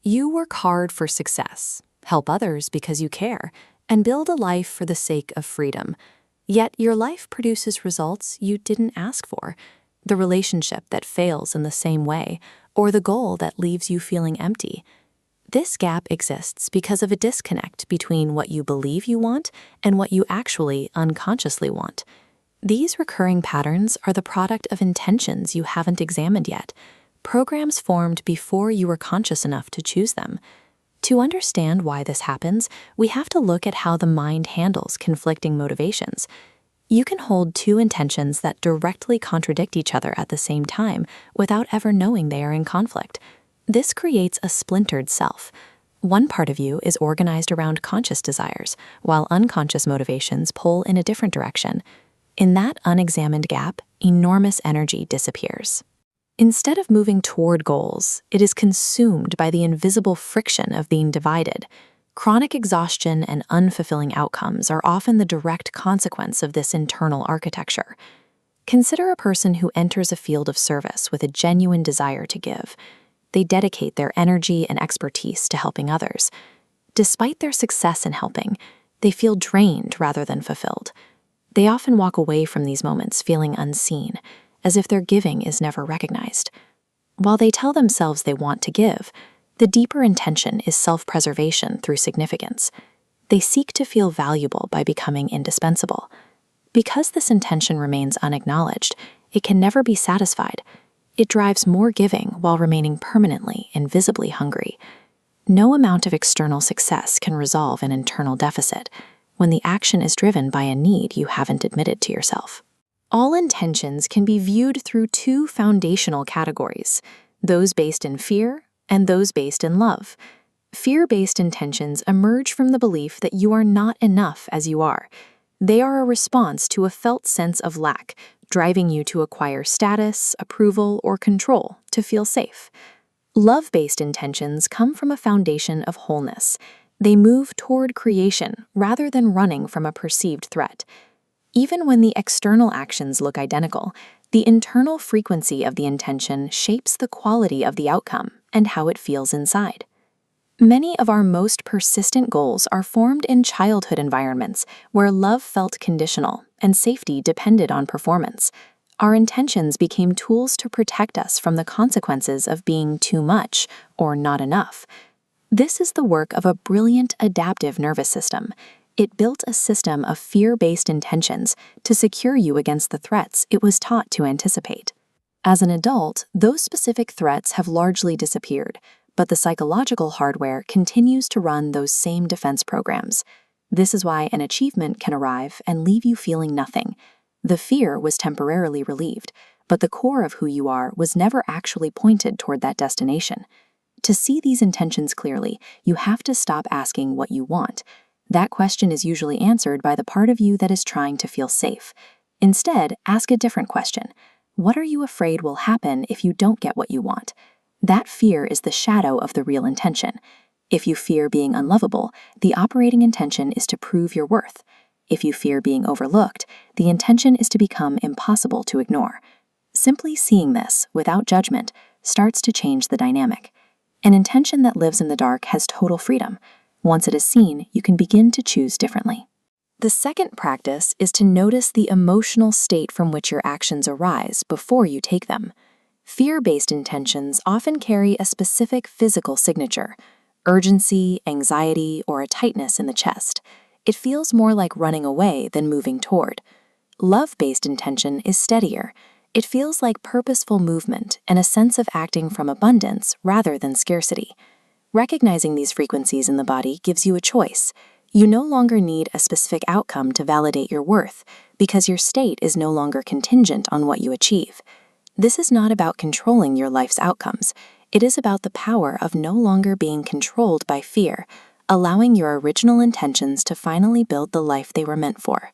You work hard for success, help others because you care, and build a life for the sake of freedom. Yet your life produces results you didn't ask for, the relationship that fails in the same way, or the goal that leaves you feeling empty. This gap exists because of a disconnect between what you believe you want and what you actually unconsciously want. These recurring patterns are the product of intentions you haven't examined yet, programs formed before you were conscious enough to choose them. To understand why this happens, we have to look at how the mind handles conflicting motivations. You can hold two intentions that directly contradict each other at the same time without ever knowing they are in conflict. This creates a splintered self. One part of you is organized around conscious desires, while unconscious motivations pull in a different direction. In that unexamined gap, enormous energy disappears. Instead of moving toward goals, it is consumed by the invisible friction of being divided. Chronic exhaustion and unfulfilling outcomes are often the direct consequence of this internal architecture. Consider a person who enters a field of service with a genuine desire to give. They dedicate their energy and expertise to helping others. Despite their success in helping, they feel drained rather than fulfilled. They often walk away from these moments feeling unseen, as if their giving is never recognized. While they tell themselves they want to give, the deeper intention is self-preservation through significance. They seek to feel valuable by becoming indispensable. Because this intention remains unacknowledged, it can never be satisfied. It drives more giving while remaining permanently and visibly hungry. No amount of external success can resolve an internal deficit when the action is driven by a need you haven't admitted to yourself. All intentions can be viewed through two foundational categories, those based in fear and those based in love. Fear-based intentions emerge from the belief that you are not enough as you are. They are a response to a felt sense of lack, driving you to acquire status, approval, or control to feel safe. Love-based intentions come from a foundation of wholeness. They move toward creation rather than running from a perceived threat. Even when the external actions look identical, the internal frequency of the intention shapes the quality of the outcome and how it feels inside. Many of our most persistent goals are formed in childhood environments where love felt conditional and safety depended on performance. Our intentions became tools to protect us from the consequences of being too much or not enough. This is the work of a brilliant adaptive nervous system. It built a system of fear-based intentions to secure you against the threats it was taught to anticipate. As an adult, those specific threats have largely disappeared, but the psychological hardware continues to run those same defense programs. This is why an achievement can arrive and leave you feeling nothing. The fear was temporarily relieved, but the core of who you are was never actually pointed toward that destination. To see these intentions clearly, you have to stop asking what you want. That question is usually answered by the part of you that is trying to feel safe. Instead, ask a different question. What are you afraid will happen if you don't get what you want? That fear is the shadow of the real intention. If you fear being unlovable, the operating intention is to prove your worth. If you fear being overlooked, the intention is to become impossible to ignore. Simply seeing this, without judgment, starts to change the dynamic. An intention that lives in the dark has total freedom. Once it is seen, you can begin to choose differently. The second practice is to notice the emotional state from which your actions arise before you take them. Fear-based intentions often carry a specific physical signature: urgency, anxiety, or a tightness in the chest. It feels more like running away than moving toward. Love-based intention is steadier. It feels like purposeful movement and a sense of acting from abundance rather than scarcity. Recognizing these frequencies in the body gives you a choice. You no longer need a specific outcome to validate your worth because your state is no longer contingent on what you achieve. This is not about controlling your life's outcomes. It is about the power of no longer being controlled by fear, allowing your original intentions to finally build the life they were meant for.